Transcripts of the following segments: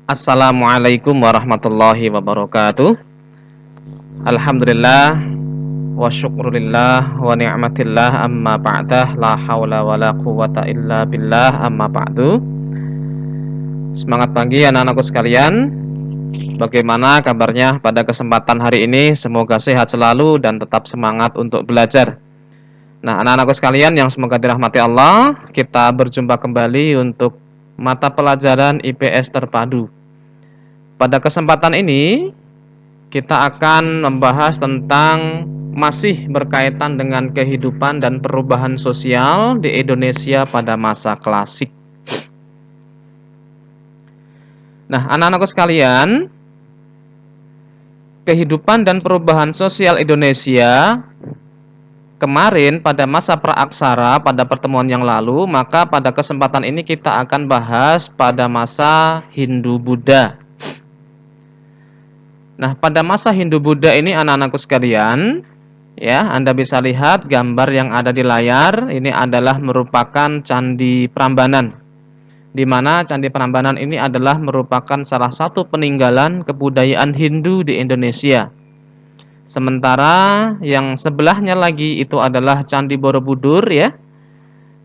Assalamualaikum warahmatullahi wabarakatuh. Alhamdulillah wa syukrulillah wa ni'matillah amma ba'dah la hawla wa la quwata illa billah amma ba'du. Semangat pagi anak-anakku sekalian. Bagaimana kabarnya pada kesempatan hari ini? Semoga sehat selalu dan tetap semangat untuk belajar. Nah, anak-anakku sekalian yang semoga dirahmati Allah, kita berjumpa kembali untuk mata pelajaran IPS terpadu. Pada kesempatan ini kita akan membahas tentang masih berkaitan dengan kehidupan dan perubahan sosial di Indonesia pada masa klasik. Nah, anak-anakku sekalian, kehidupan dan perubahan sosial Indonesia kemarin pada masa praaksara pada pertemuan yang lalu, maka pada kesempatan ini kita akan bahas pada masa Hindu-Buddha. Nah, pada masa Hindu-Buddha ini anak-anakku sekalian, ya, Anda bisa lihat gambar yang ada di layar. Ini adalah merupakan Candi Prambanan, di mana Candi Prambanan ini adalah merupakan salah satu peninggalan kebudayaan Hindu di Indonesia. Sementara yang sebelahnya lagi itu adalah Candi Borobudur, ya.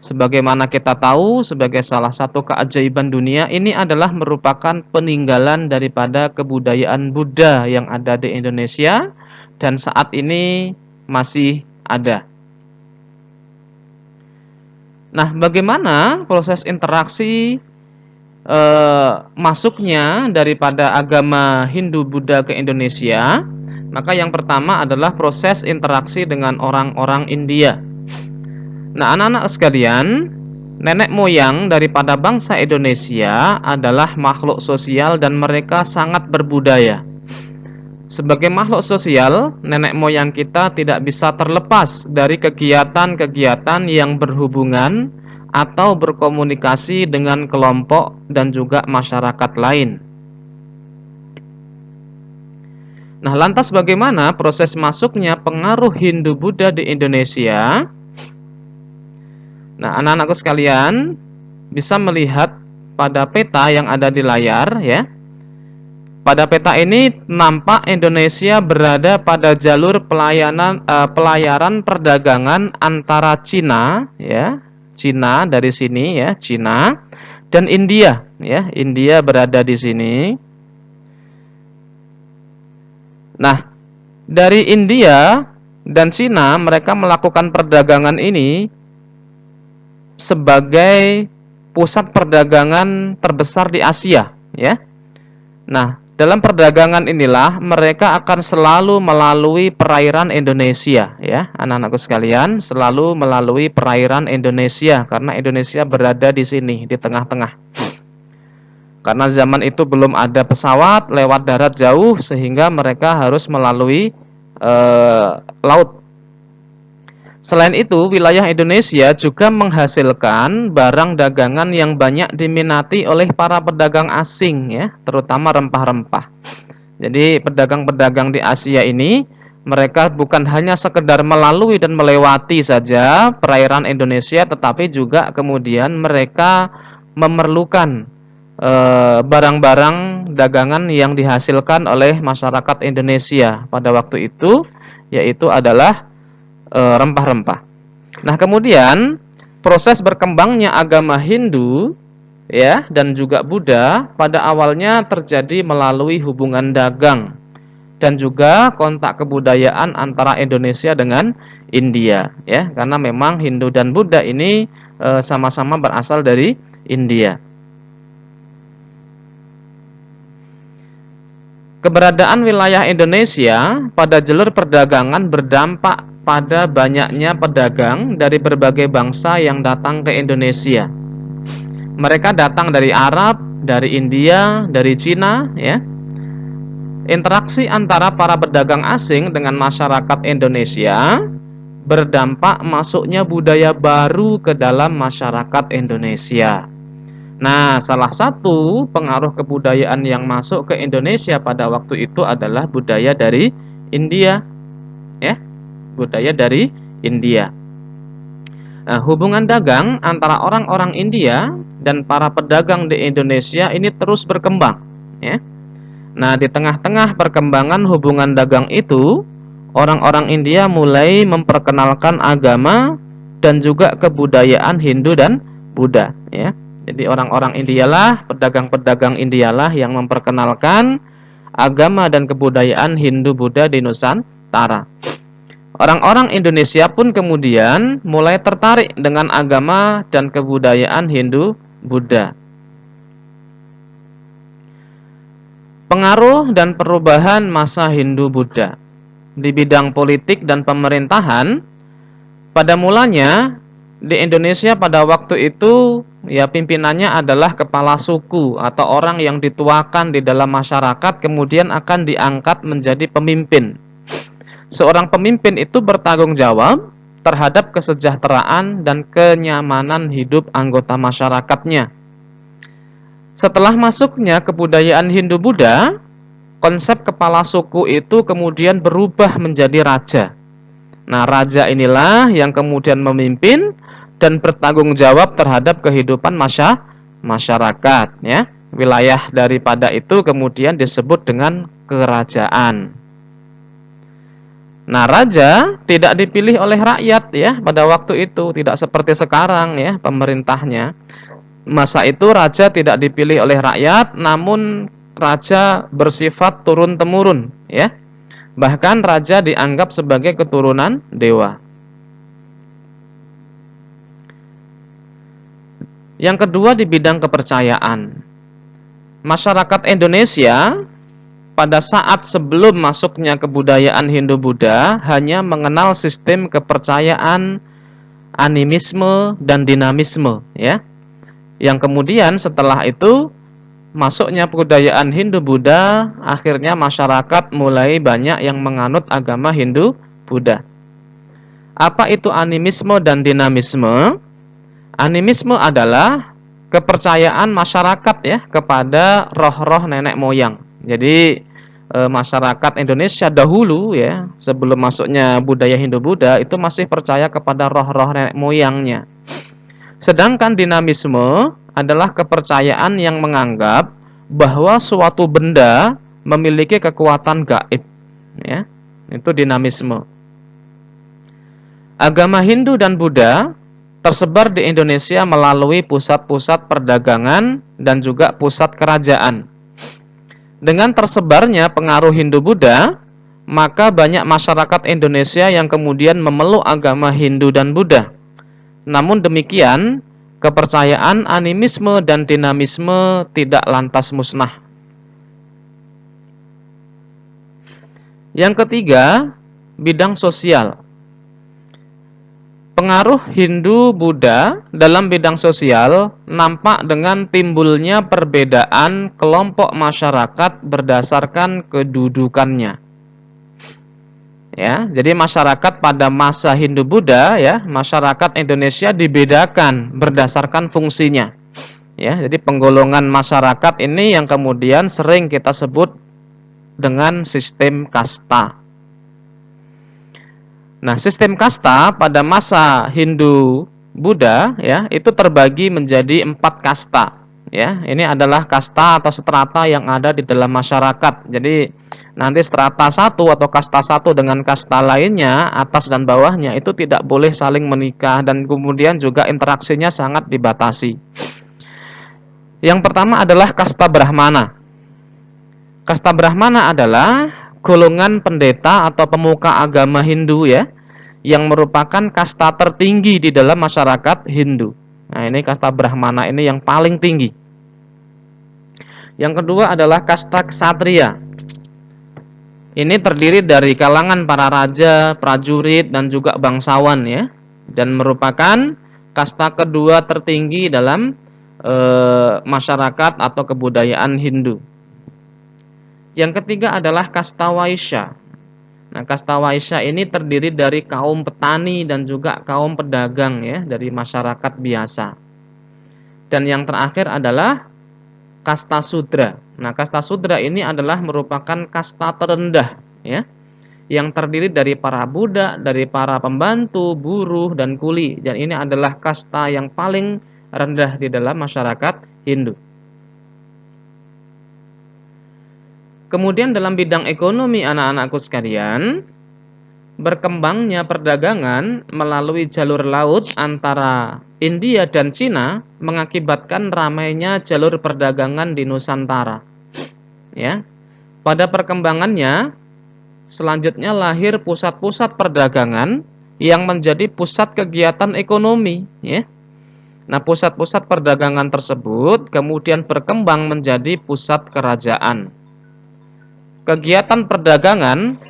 Sebagaimana kita tahu, sebagai salah satu keajaiban dunia, ini adalah merupakan peninggalan daripada kebudayaan Buddha yang ada di Indonesia dan saat ini masih ada. Nah, bagaimana proses interaksi masuknya daripada agama Hindu-Buddha ke Indonesia? Maka yang pertama adalah proses interaksi dengan orang-orang India. Nah, anak-anak sekalian, nenek moyang daripada bangsa Indonesia adalah makhluk sosial dan mereka sangat berbudaya. Sebagai makhluk sosial, nenek moyang kita tidak bisa terlepas dari kegiatan-kegiatan yang berhubungan atau berkomunikasi dengan kelompok dan juga masyarakat lain. Nah, lantas bagaimana proses masuknya pengaruh Hindu-Buddha di Indonesia? Nah, anak-anakku sekalian bisa melihat pada peta yang ada di layar, ya. Pada peta ini nampak Indonesia berada pada jalur pelayaran perdagangan antara Cina, ya, Cina dari sini, ya, Cina, dan India, ya, India berada di sini. Nah, dari India dan Cina mereka melakukan perdagangan ini sebagai pusat perdagangan terbesar di Asia, ya. Nah, dalam perdagangan inilah mereka akan selalu melalui perairan Indonesia, ya, anak-anakku sekalian, selalu melalui perairan Indonesia karena Indonesia berada di sini di tengah-tengah. Karena zaman itu belum ada pesawat lewat darat jauh sehingga mereka harus melalui laut. Selain itu, wilayah Indonesia juga menghasilkan barang dagangan yang banyak diminati oleh para pedagang asing, ya, terutama rempah-rempah. Jadi pedagang-pedagang di Asia ini mereka bukan hanya sekedar melalui dan melewati saja perairan Indonesia, tetapi juga kemudian mereka memerlukan barang-barang dagangan yang dihasilkan oleh masyarakat Indonesia pada waktu itu, yaitu adalah rempah-rempah. Nah, kemudian proses berkembangnya agama Hindu, ya, dan juga Buddha pada awalnya terjadi melalui hubungan dagang dan juga kontak kebudayaan antara Indonesia dengan India, ya, karena memang Hindu dan Buddha ini sama-sama berasal dari India. Keberadaan wilayah Indonesia pada jalur perdagangan berdampak pada banyaknya pedagang dari berbagai bangsa yang datang ke Indonesia. Mereka datang dari Arab, dari India, dari Cina, ya. Interaksi antara para pedagang asing dengan masyarakat Indonesia berdampak masuknya budaya baru ke dalam masyarakat Indonesia. Nah, salah satu pengaruh kebudayaan yang masuk ke Indonesia pada waktu itu adalah budaya dari India, ya, budaya dari India. Nah, hubungan dagang antara orang-orang India dan para pedagang di Indonesia ini terus berkembang, ya. Nah, di tengah-tengah perkembangan hubungan dagang itu, orang-orang India mulai memperkenalkan agama dan juga kebudayaan Hindu dan Buddha, ya. Jadi orang-orang Indialah, pedagang-pedagang Indialah yang memperkenalkan agama dan kebudayaan Hindu Buddha di Nusantara. Orang-orang Indonesia pun kemudian mulai tertarik dengan agama dan kebudayaan Hindu Buddha. Pengaruh dan perubahan masa Hindu Buddha di bidang politik dan pemerintahan. Pada mulanya di Indonesia pada waktu itu ya pimpinannya adalah kepala suku atau orang yang dituakan di dalam masyarakat kemudian akan diangkat menjadi pemimpin. Seorang pemimpin itu bertanggung jawab terhadap kesejahteraan dan kenyamanan hidup anggota masyarakatnya. Setelah masuknya kebudayaan Hindu-Buddha, konsep kepala suku itu kemudian berubah menjadi raja. Nah, raja inilah yang kemudian memimpin dan bertanggung jawab terhadap kehidupan masyarakat, ya. Wilayah daripada itu kemudian disebut dengan kerajaan. Nah, raja tidak dipilih oleh rakyat ya pada waktu itu, tidak seperti sekarang ya pemerintahnya. Masa itu raja tidak dipilih oleh rakyat, namun raja bersifat turun-temurun ya. Bahkan raja dianggap sebagai keturunan dewa. Yang kedua di bidang kepercayaan. Masyarakat Indonesia pada saat sebelum masuknya kebudayaan Hindu-Buddha hanya mengenal sistem kepercayaan animisme dan dinamisme ya. Yang kemudian setelah itu masuknya kebudayaan Hindu-Buddha, akhirnya masyarakat mulai banyak yang menganut agama Hindu-Buddha. Apa itu animisme dan dinamisme? Animisme adalah kepercayaan masyarakat ya kepada roh-roh nenek moyang. Jadi masyarakat Indonesia dahulu ya, sebelum masuknya budaya Hindu-Buddha itu masih percaya kepada roh-roh nenek moyangnya. Sedangkan dinamisme adalah kepercayaan yang menganggap bahwa suatu benda memiliki kekuatan gaib ya. Itu dinamisme. Agama Hindu dan Buddha tersebar di Indonesia melalui pusat-pusat perdagangan dan juga pusat kerajaan. Dengan tersebarnya pengaruh Hindu-Buddha, maka banyak masyarakat Indonesia yang kemudian memeluk agama Hindu dan Buddha. Namun demikian, kepercayaan animisme dan dinamisme tidak lantas musnah. Yang ketiga, bidang sosial. Pengaruh Hindu-Buddha dalam bidang sosial nampak dengan timbulnya perbedaan kelompok masyarakat berdasarkan kedudukannya. Ya, jadi masyarakat pada masa Hindu-Buddha ya, masyarakat Indonesia dibedakan berdasarkan fungsinya. Ya, jadi penggolongan masyarakat ini yang kemudian sering kita sebut dengan sistem kasta. Nah, sistem kasta pada masa Hindu-Buddha ya, itu terbagi menjadi 4 kasta. Ya, ini adalah kasta atau strata yang ada di dalam masyarakat. Jadi nanti strata 1 atau kasta 1 dengan kasta lainnya, atas dan bawahnya itu tidak boleh saling menikah dan kemudian juga interaksinya sangat dibatasi. Yang pertama adalah kasta Brahmana. Kasta Brahmana adalah golongan pendeta atau pemuka agama Hindu ya, yang merupakan kasta tertinggi di dalam masyarakat Hindu. Nah, ini kasta Brahmana ini yang paling tinggi. Yang kedua adalah kasta Ksatria. Ini terdiri dari kalangan para raja, prajurit, dan juga bangsawan ya, dan merupakan kasta kedua tertinggi dalam masyarakat atau kebudayaan Hindu. Yang ketiga adalah kasta Waisya. Nah, kasta Waisya ini terdiri dari kaum petani dan juga kaum pedagang ya, dari masyarakat biasa. Dan yang terakhir adalah kasta Sudra. Nah, kasta Sudra ini adalah merupakan kasta terendah ya, yang terdiri dari para budak, dari para pembantu, buruh, dan kuli. Dan ini adalah kasta yang paling rendah di dalam masyarakat Hindu. Kemudian dalam bidang ekonomi anak-anakku sekalian, berkembangnya perdagangan melalui jalur laut antara India dan Cina mengakibatkan ramainya jalur perdagangan di Nusantara. Ya, pada perkembangannya selanjutnya lahir pusat-pusat perdagangan yang menjadi pusat kegiatan ekonomi. Ya, nah pusat-pusat perdagangan tersebut kemudian berkembang menjadi pusat kerajaan. Kegiatan perdagangan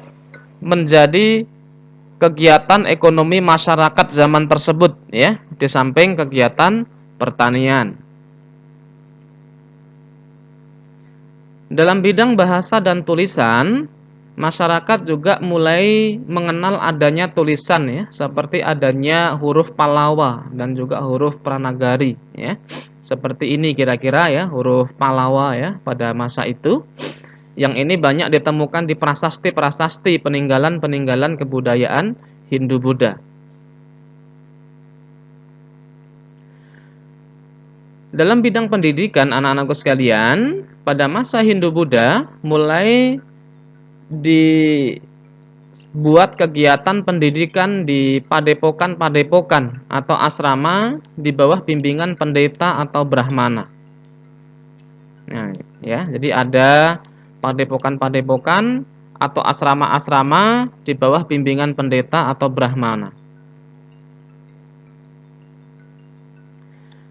menjadi kegiatan ekonomi masyarakat zaman tersebut, ya, di samping kegiatan pertanian. Dalam bidang bahasa dan tulisan, masyarakat juga mulai mengenal adanya tulisan, ya, seperti adanya huruf Pallawa dan juga huruf Pranagari, ya. Seperti ini kira-kira, ya, huruf Pallawa, ya, pada masa itu. Yang ini banyak ditemukan di prasasti-prasasti peninggalan-peninggalan kebudayaan Hindu-Buddha. Dalam bidang pendidikan anak-anakku sekalian, pada masa Hindu-Buddha mulai dibuat kegiatan pendidikan di padepokan-padepokan atau asrama di bawah bimbingan pendeta atau brahmana. Nah, ya, jadi ada padepokan-padepokan atau asrama-asrama di bawah bimbingan pendeta atau brahmana.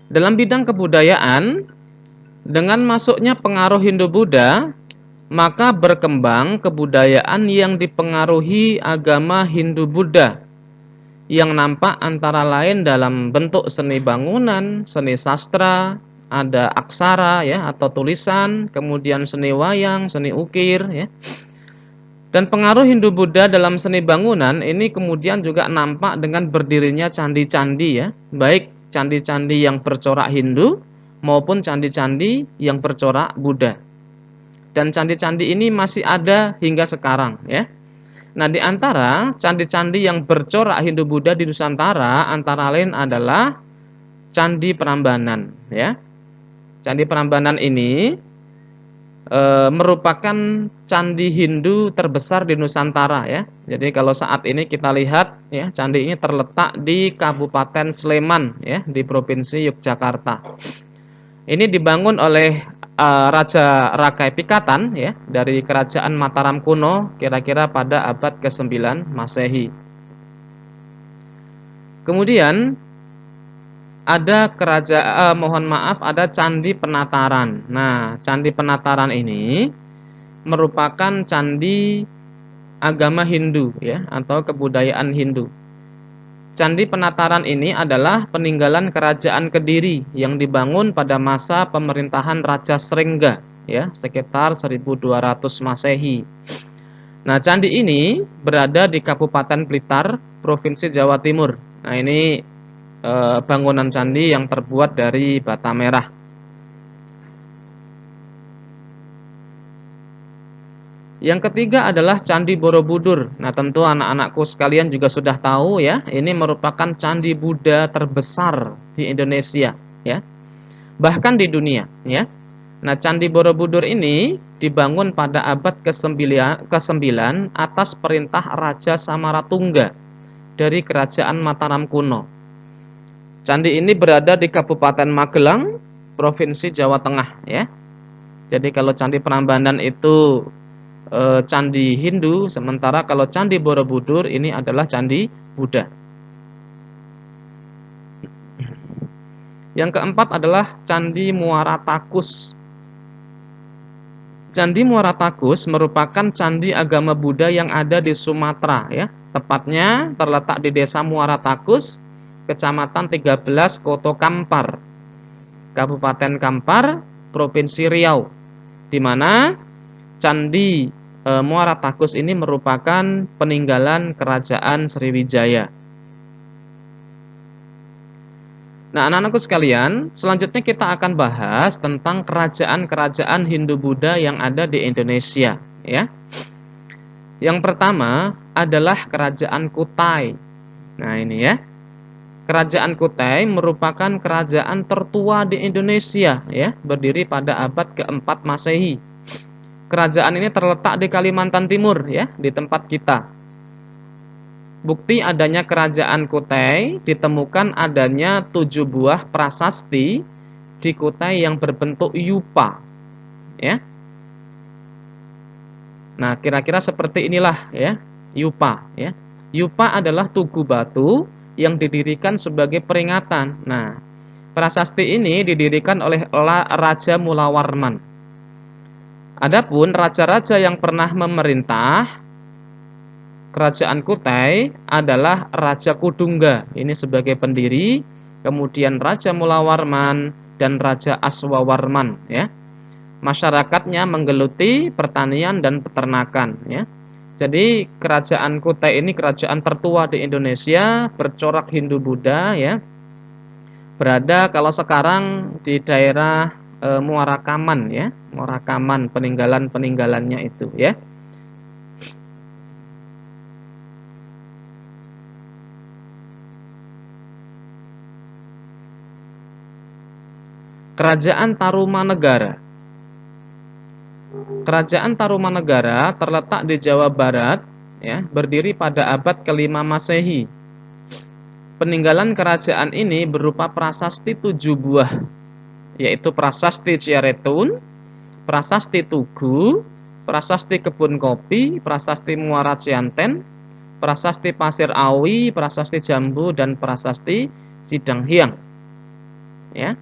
Dalam bidang kebudayaan, dengan masuknya pengaruh Hindu-Buddha, maka berkembang kebudayaan yang dipengaruhi agama Hindu-Buddha yang nampak antara lain dalam bentuk seni bangunan, seni sastra, ada aksara, ya, atau tulisan, kemudian seni wayang, seni ukir, ya. Dan pengaruh Hindu-Buddha dalam seni bangunan ini kemudian juga nampak dengan berdirinya candi-candi, ya, baik candi-candi yang bercorak Hindu maupun candi-candi yang bercorak Buddha. Dan candi-candi ini masih ada hingga sekarang, ya. Nah, di antara candi-candi yang bercorak Hindu-Buddha di Nusantara antara lain adalah Candi Prambanan, ya. Candi Prambanan ini merupakan candi Hindu terbesar di Nusantara, ya. Jadi kalau saat ini kita lihat, ya, candi ini terletak di Kabupaten Sleman, ya, di Provinsi Yogyakarta. Ini dibangun oleh Raja Rakai Pikatan, ya, dari Kerajaan Mataram kuno kira-kira pada abad ke-9 Masehi. Kemudian ada ada Candi Penataran. Nah, Candi Penataran ini merupakan candi agama Hindu, ya, atau kebudayaan Hindu. Candi Penataran ini adalah peninggalan kerajaan Kediri yang dibangun pada masa pemerintahan Raja Srengga, ya, sekitar 1200 Masehi. Nah, candi ini berada di Kabupaten Blitar, Provinsi Jawa Timur. Nah, ini bangunan candi yang terbuat dari bata merah. Yang ketiga adalah Candi Borobudur. Nah, tentu anak-anakku sekalian juga sudah tahu, ya, ini merupakan candi Buddha terbesar di Indonesia, ya. Bahkan di dunia, ya. Nah, Candi Borobudur ini dibangun pada abad ke-9 atas perintah Raja Samaratungga dari Kerajaan Mataram kuno. Candi ini berada di Kabupaten Magelang, Provinsi Jawa Tengah, ya. Jadi kalau Candi Prambanan itu candi Hindu, sementara kalau Candi Borobudur ini adalah candi Buddha. Yang keempat adalah Candi Muara Takus. Candi Muara Takus merupakan candi agama Buddha yang ada di Sumatera, ya. Tepatnya terletak di Desa Muara Takus, Kecamatan 13, Koto Kampar, Kabupaten Kampar, Provinsi Riau, di mana Candi Muara Takus ini merupakan peninggalan Kerajaan Sriwijaya. Nah, anak-anakku sekalian, selanjutnya kita akan bahas tentang kerajaan-kerajaan Hindu-Buddha yang ada di Indonesia, ya. Yang pertama adalah Kerajaan Kutai. Nah, ini, ya. Kerajaan Kutai merupakan kerajaan tertua di Indonesia, ya, berdiri pada abad ke-4 Masehi. Kerajaan ini terletak di Kalimantan Timur ya, di tempat kita. Bukti adanya kerajaan Kutai ditemukan adanya 7 buah prasasti di Kutai yang berbentuk yupa ya. Nah, kira-kira seperti inilah ya, yupa ya. Yupa adalah tugu batu yang didirikan sebagai peringatan. Nah, prasasti ini didirikan oleh Raja Mulawarman. Adapun raja-raja yang pernah memerintah Kerajaan Kutai adalah Raja Kudungga, ini sebagai pendiri, kemudian Raja Mulawarman dan Raja Aswawarman ya. Masyarakatnya menggeluti pertanian dan peternakan ya. Jadi kerajaan Kutai ini kerajaan tertua di Indonesia, bercorak Hindu-Buddha ya. Berada kalau sekarang di daerah Muarakaman ya, Muarakaman peninggalan-peninggalannya itu ya. Kerajaan Tarumanegara. Kerajaan Tarumanegara terletak di Jawa Barat, ya, berdiri pada abad ke-5 Masehi. Peninggalan kerajaan ini berupa prasasti 7 buah, yaitu prasasti Ciaretun, prasasti Tugu, prasasti Kebun Kopi, prasasti Muara Cianten, prasasti Pasir Awi, prasasti Jambu, dan prasasti Sidanghiang. Ya.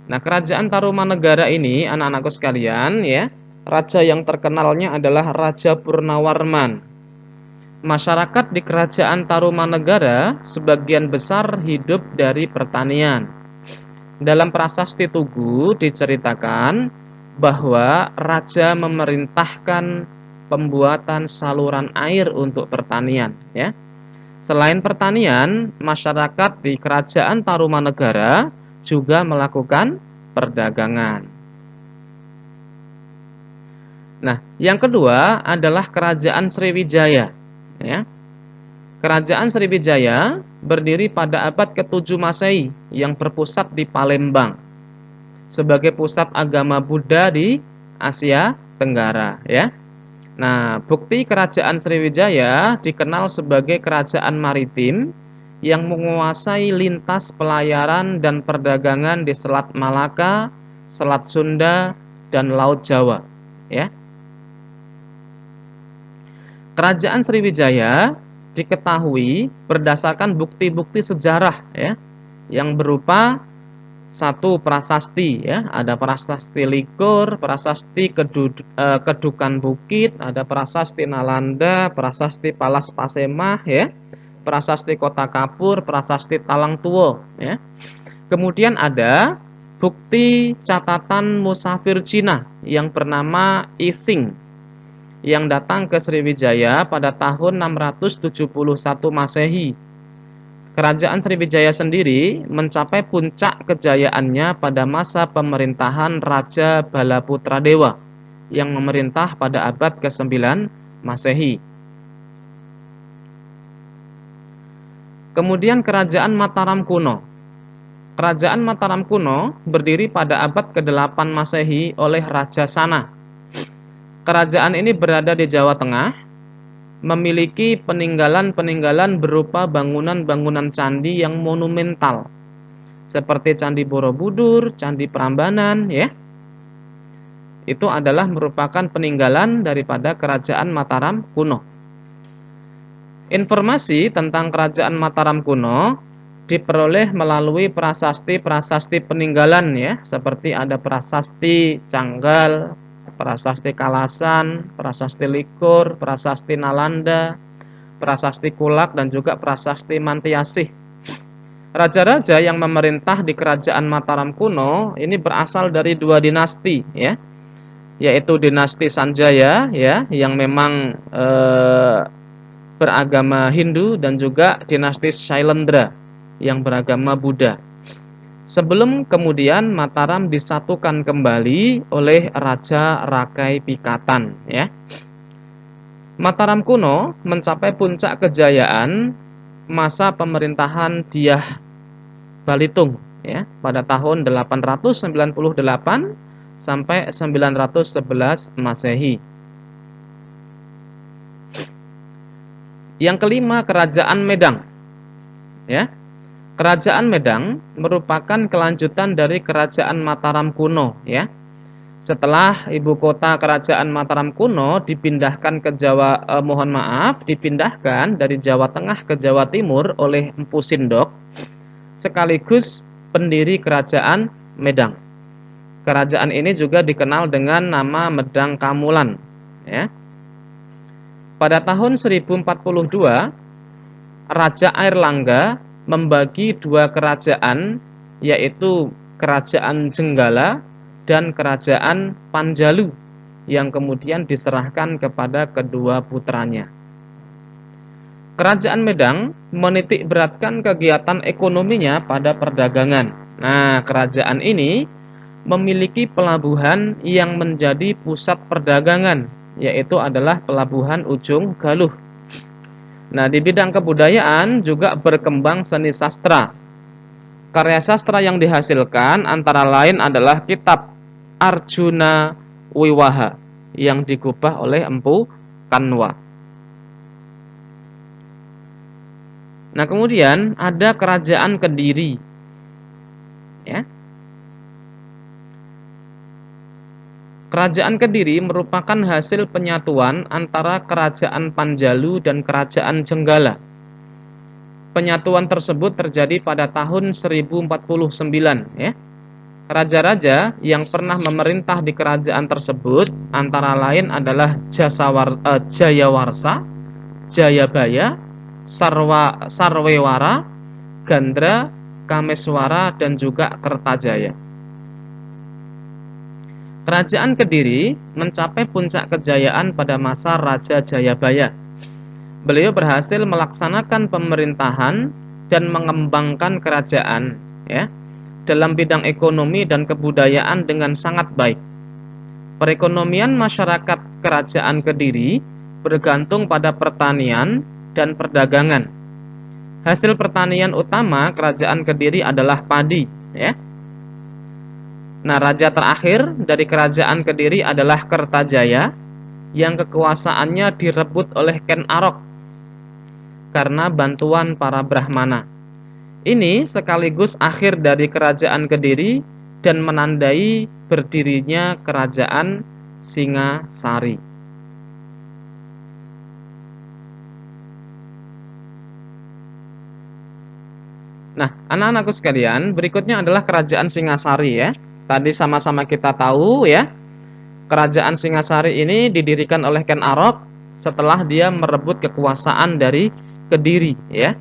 Nah, kerajaan Tarumanegara ini, anak-anakku sekalian, ya, raja yang terkenalnya adalah Raja Purnawarman. Masyarakat di kerajaan Tarumanegara sebagian besar hidup dari pertanian. Dalam prasasti Tugu diceritakan bahwa raja memerintahkan pembuatan saluran air untuk pertanian, ya. Selain pertanian, masyarakat di kerajaan Tarumanegara juga melakukan perdagangan. Nah, yang kedua adalah Kerajaan Sriwijaya. Ya. Kerajaan Sriwijaya berdiri pada abad ke-7 Masehi yang berpusat di Palembang sebagai pusat agama Buddha di Asia Tenggara. Ya. Nah, bukti Kerajaan Sriwijaya dikenal sebagai kerajaan maritim yang menguasai lintas pelayaran dan perdagangan di Selat Malaka, Selat Sunda, dan Laut Jawa. Ya. Kerajaan Sriwijaya diketahui berdasarkan bukti-bukti sejarah ya, yang berupa satu prasasti ya, ada prasasti Likur, prasasti Kedukan Bukit, ada prasasti Nalanda, prasasti Palas Pasemah ya, prasasti Kota Kapur, prasasti Talang Tuo ya. Kemudian ada bukti catatan musafir Cina yang bernama Ising yang datang ke Sriwijaya pada tahun 671 Masehi. Kerajaan Sriwijaya sendiri mencapai puncak kejayaannya pada masa pemerintahan Raja Balaputradewa yang memerintah pada abad ke-9 Masehi. Kemudian Kerajaan Mataram kuno. Kerajaan Mataram kuno berdiri pada abad ke-8 Masehi oleh Raja Sana. Kerajaan ini berada di Jawa Tengah, memiliki peninggalan-peninggalan berupa bangunan-bangunan candi yang monumental, seperti Candi Borobudur, Candi Prambanan, ya. Itu adalah merupakan peninggalan daripada Kerajaan Mataram kuno. Informasi tentang Kerajaan Mataram kuno diperoleh melalui prasasti-prasasti peninggalan ya, seperti ada prasasti Canggal, prasasti Kalasan, prasasti Likur, prasasti Nalanda, prasasti Kulak, dan juga prasasti Mantiasih. Raja-raja yang memerintah di Kerajaan Mataram kuno ini berasal dari 2 dinasti ya, yaitu dinasti Sanjaya ya, yang memang beragama Hindu, dan juga dinasti Shailendra yang beragama Buddha. Sebelum kemudian Mataram disatukan kembali oleh Raja Rakai Pikatan ya. Mataram kuno mencapai puncak kejayaan masa pemerintahan Dyah Balitung ya pada tahun 898 sampai 911 Masehi. Yang kelima, Kerajaan Medang. Ya. Kerajaan Medang merupakan kelanjutan dari Kerajaan Mataram kuno, ya. Setelah ibu kota Kerajaan Mataram kuno dipindahkan ke dipindahkan dari Jawa Tengah ke Jawa Timur oleh Empu Sindok, sekaligus pendiri Kerajaan Medang. Kerajaan ini juga dikenal dengan nama Medang Kamulan, ya. Pada tahun 1042, Raja Airlangga membagi dua kerajaan, yaitu Kerajaan Jenggala dan Kerajaan Panjalu, yang kemudian diserahkan kepada kedua putranya. Kerajaan Medang menitik beratkan kegiatan ekonominya pada perdagangan. Nah, kerajaan ini memiliki pelabuhan yang menjadi pusat perdagangan, yaitu adalah Pelabuhan Ujung Galuh. Nah, di bidang kebudayaan juga berkembang seni sastra. Karya sastra yang dihasilkan antara lain adalah kitab Arjuna Wiwaha yang digubah oleh Empu Kanwa. Nah, kemudian ada Kerajaan Kediri. Ya. Kerajaan Kediri merupakan hasil penyatuan antara Kerajaan Panjalu dan Kerajaan Jenggala. Penyatuan tersebut terjadi pada tahun 1049, ya. Raja-raja yang pernah memerintah di kerajaan tersebut antara lain adalah Jayawarsa, Jayabaya, Sarwewara, Gandra, Kameswara, dan juga Kertajaya. Kerajaan Kediri mencapai puncak kejayaan pada masa Raja Jayabaya. Beliau berhasil melaksanakan pemerintahan dan mengembangkan kerajaan, ya, dalam bidang ekonomi dan kebudayaan dengan sangat baik. Perekonomian masyarakat Kerajaan Kediri bergantung pada pertanian dan perdagangan. Hasil pertanian utama Kerajaan Kediri adalah padi, ya. Nah, raja terakhir dari Kerajaan Kediri adalah Kertajaya yang kekuasaannya direbut oleh Ken Arok karena bantuan para Brahmana. Ini sekaligus akhir dari Kerajaan Kediri dan menandai berdirinya Kerajaan Singasari. Nah, anak-anakku sekalian, berikutnya adalah Kerajaan Singasari, ya. Tadi sama-sama kita tahu, ya. Kerajaan Singasari ini didirikan oleh Ken Arok setelah dia merebut kekuasaan dari Kediri, ya.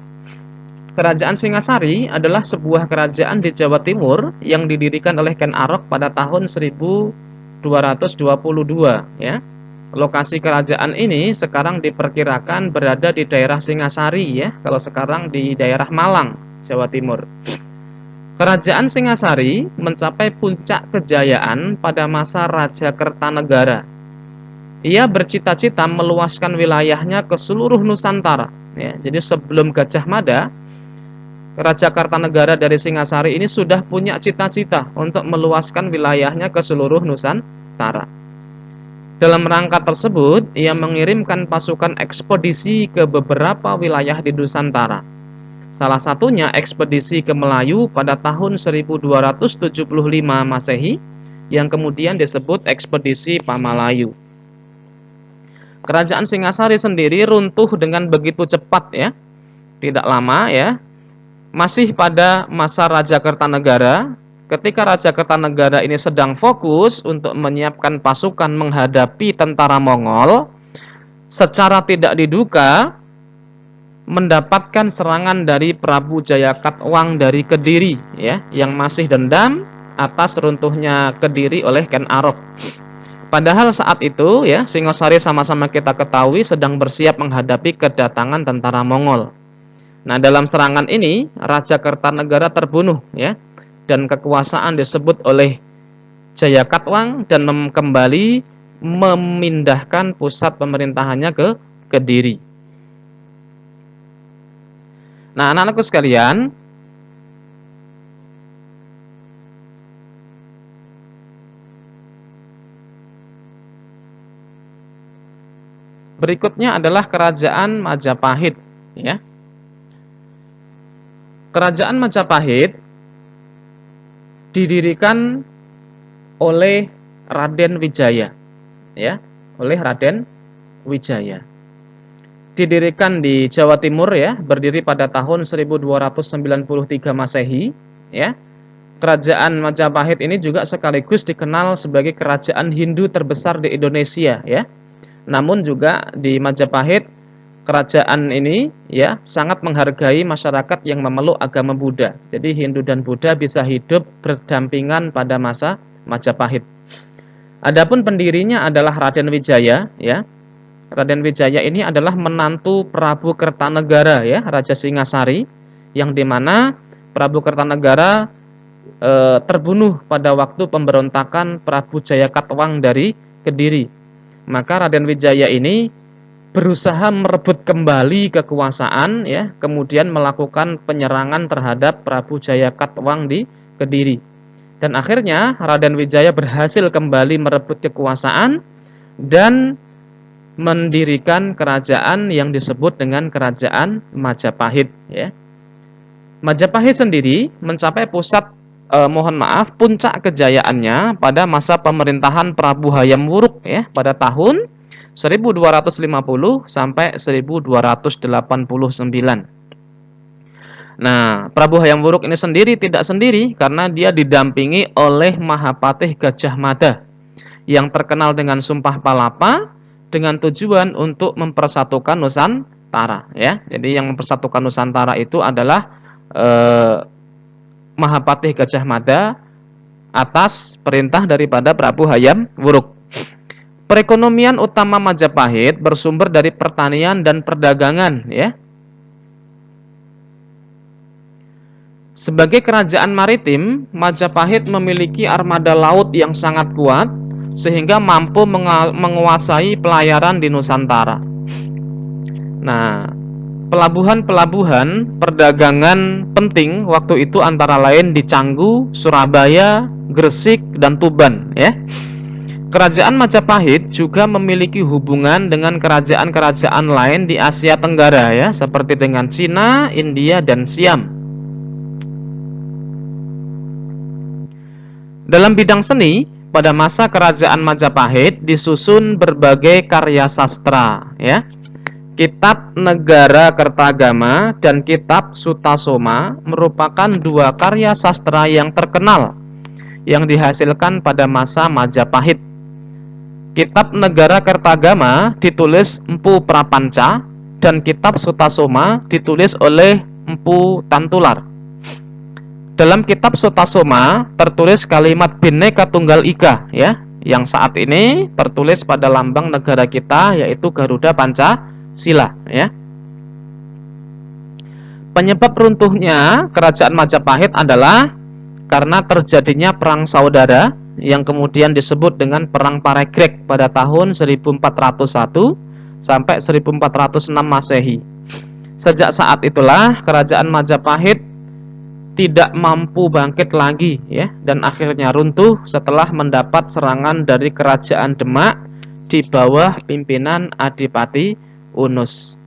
Kerajaan Singasari adalah sebuah kerajaan di Jawa Timur yang didirikan oleh Ken Arok pada tahun 1222, ya. Lokasi kerajaan ini sekarang diperkirakan berada di daerah Singasari, ya. Kalau sekarang di daerah Malang, Jawa Timur. Kerajaan Singasari mencapai puncak kejayaan pada masa Raja Kertanegara. Ia bercita-cita meluaskan wilayahnya ke seluruh Nusantara, ya. Jadi sebelum Gajah Mada, Raja Kertanegara dari Singasari ini sudah punya cita-cita untuk meluaskan wilayahnya ke seluruh Nusantara. Dalam rangka tersebut, ia mengirimkan pasukan ekspedisi ke beberapa wilayah di Nusantara. Salah satunya ekspedisi ke Melayu pada tahun 1275 Masehi yang kemudian disebut ekspedisi Pamalayu. Kerajaan Singasari sendiri runtuh dengan begitu cepat, ya. Tidak lama, ya. Masih pada masa Raja Kertanegara, ketika Raja Kertanegara ini sedang fokus untuk menyiapkan pasukan menghadapi tentara Mongol, secara tidak diduga mendapatkan serangan dari Prabu Jayakatwang dari Kediri, ya, yang masih dendam atas runtuhnya Kediri oleh Ken Arok. Padahal saat itu, ya, Singosari sama-sama kita ketahui sedang bersiap menghadapi kedatangan tentara Mongol. Nah, dalam serangan ini Raja Kertanegara terbunuh, ya, dan kekuasaan disebut oleh Jayakatwang dan kembali memindahkan pusat pemerintahannya ke Kediri. Nah, anak-anakku sekalian, Berikutnya adalah Kerajaan Majapahit, ya. Kerajaan Majapahit didirikan oleh Raden Wijaya, ya, oleh Raden Wijaya. Didirikan di Jawa Timur, ya, berdiri pada tahun 1293 Masehi, ya. Kerajaan Majapahit ini juga sekaligus dikenal sebagai kerajaan Hindu terbesar di Indonesia, ya. Namun juga di Majapahit, kerajaan ini, ya, sangat menghargai masyarakat yang memeluk agama Buddha. Jadi Hindu dan Buddha bisa hidup berdampingan pada masa Majapahit. Adapun pendirinya adalah Raden Wijaya, ya. Raden Wijaya ini adalah menantu Prabu Kertanegara, ya, Raja Singasari, yang dimana Prabu Kertanegara terbunuh pada waktu pemberontakan Prabu Jayakatwang dari Kediri. Maka Raden Wijaya ini berusaha merebut kembali kekuasaan, ya, kemudian melakukan penyerangan terhadap Prabu Jayakatwang di Kediri. Dan akhirnya Raden Wijaya berhasil kembali merebut kekuasaan dan mendirikan kerajaan yang disebut dengan Kerajaan Majapahit, ya. Majapahit sendiri mencapai puncak kejayaannya pada masa pemerintahan Prabu Hayam Wuruk, ya, pada tahun 1250 sampai 1289. Nah, Prabu Hayam Wuruk ini sendiri tidak sendiri karena dia didampingi oleh Mahapatih Gajah Mada yang terkenal dengan Sumpah Palapa dengan tujuan untuk mempersatukan Nusantara, ya. Jadi yang mempersatukan Nusantara itu adalah Mahapatih Gajah Mada atas perintah daripada Prabu Hayam Wuruk. Perekonomian utama Majapahit bersumber dari pertanian dan perdagangan, ya. Sebagai kerajaan maritim, Majapahit memiliki armada laut yang sangat kuat sehingga mampu menguasai pelayaran di Nusantara. Nah, pelabuhan-pelabuhan perdagangan penting waktu itu antara lain di Canggu, Surabaya, Gresik, dan Tuban, ya. Kerajaan Majapahit juga memiliki hubungan dengan kerajaan-kerajaan lain di Asia Tenggara, ya, seperti dengan Cina, India, dan Siam. Dalam bidang seni, pada masa kerajaan Majapahit disusun berbagai karya sastra, ya. Kitab Negara Kertagama dan Kitab Sutasoma merupakan dua karya sastra yang terkenal yang dihasilkan pada masa Majapahit. Kitab Negara Kertagama ditulis Empu Prapanca dan Kitab Sutasoma ditulis oleh Empu Tantular. Dalam Kitab Sutasoma tertulis kalimat Bhinneka Tunggal Ika, ya, yang saat ini tertulis pada lambang negara kita yaitu Garuda Pancasila, ya. Penyebab runtuhnya kerajaan Majapahit adalah karena terjadinya perang saudara yang kemudian disebut dengan Perang Paregreg pada tahun 1401 sampai 1406 Masehi. Sejak saat itulah kerajaan Majapahit tidak mampu bangkit lagi, ya, dan akhirnya runtuh setelah mendapat serangan dari kerajaan Demak di bawah pimpinan Adipati Unus.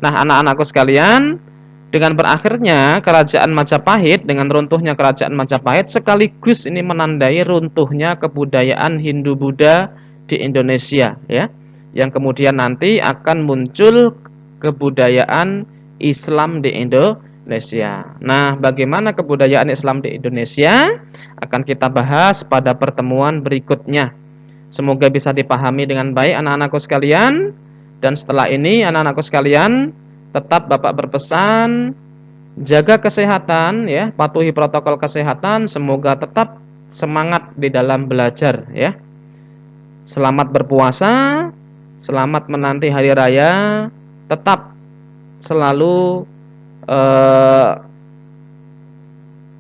Nah, anak-anakku sekalian, dengan berakhirnya kerajaan Majapahit, dengan runtuhnya kerajaan Majapahit sekaligus ini menandai runtuhnya kebudayaan Hindu-Buddha di Indonesia, ya, yang kemudian nanti akan muncul kebudayaan Islam di Indonesia. Nah, bagaimana kebudayaan Islam di Indonesia akan kita bahas pada pertemuan berikutnya. Semoga bisa dipahami dengan baik anak-anakku sekalian. Dan setelah ini anak-anakku sekalian, tetap Bapak berpesan jaga kesehatan, ya, patuhi protokol kesehatan, semoga tetap semangat di dalam belajar, ya. Selamat berpuasa, selamat menanti hari raya, tetap selalu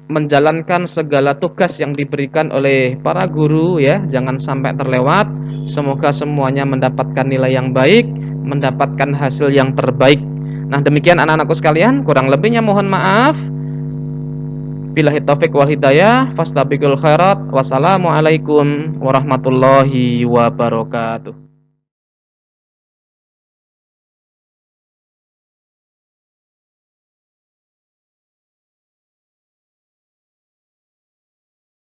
menjalankan segala tugas yang diberikan oleh para guru, ya, jangan sampai terlewat. Semoga semuanya mendapatkan nilai yang baik, mendapatkan hasil yang terbaik. Nah, demikian anak-anakku sekalian, kurang lebihnya mohon maaf. Billahi taufik wal hidayah, fastabiqul khairat. Wassalamualaikum warahmatullahi wabarakatuh.